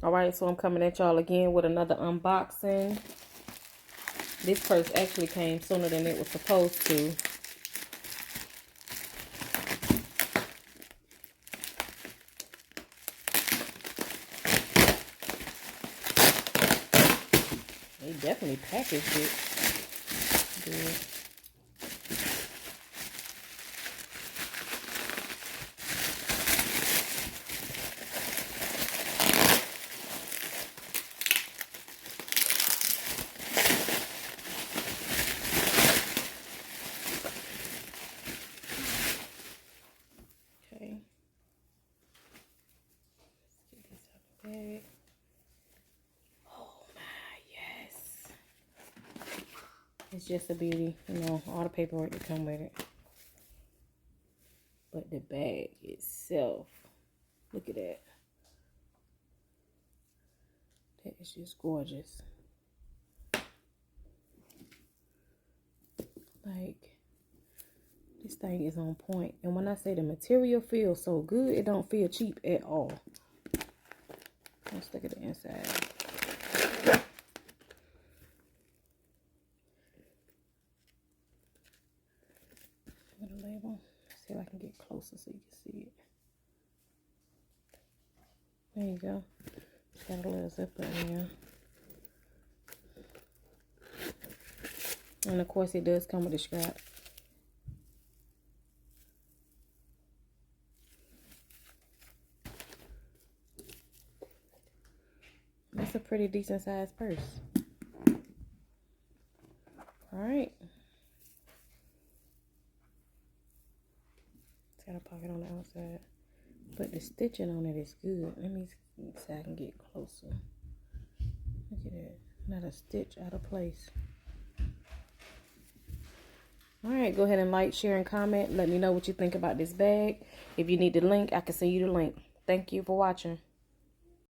Alright, so I'm coming at y'all again with another unboxing. This purse actually came sooner than it was supposed to. They definitely packaged it good. Okay. Let's get this out of the bag. Oh my, yes. It's just a beauty, you know, all the paperwork that come with it. But the bag itself, look at that. That is just gorgeous. Like, this thing is on point. And when I say the material feels so good, it don't feel cheap at all. Let's look at the inside. Look at the label. Let's see if I can get closer so you can see it. There you go. It's got a little zipper in here. And of course it does come with a strap. That's a pretty decent sized purse. Alright. It's got a pocket on the outside. But the stitching on it is good. Let me see if I can get closer. Look at that. Not a stitch out of place. Alright, go ahead and like, share, and comment. Let me know what you think about this bag. If you need the link, I can send you the link. Thank you for watching.